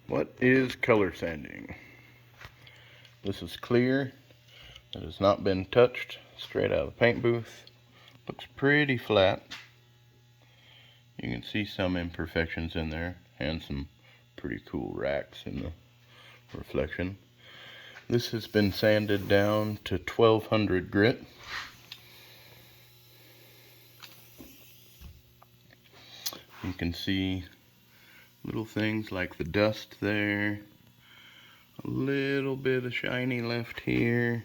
What is color sanding? This is clear. It has not been touched, straight out of the paint booth. Looks pretty flat. You can see some imperfections in there and some pretty cool racks in the reflection. This has been sanded down to 1200 grit. You can see little things like the dust there, a little bit of shiny left here,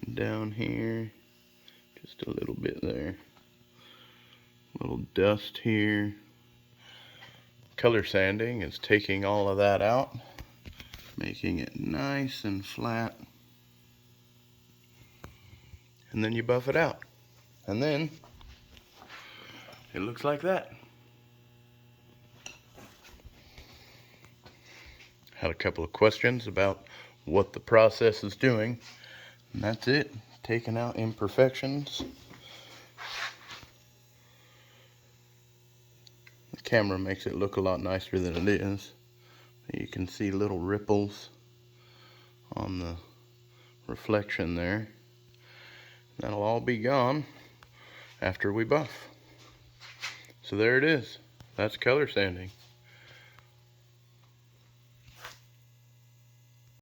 and down here, just a little bit there. Little dust here. Color sanding is taking all of that out, making it nice and flat, and then you buff it out, and then it looks like that. Had a couple of questions about what the process is doing, and that's it. Taking out imperfections. The camera makes it look a lot nicer than it is. You can see little ripples on the reflection there. That'll all be gone after we buff. So there it is. That's color sanding.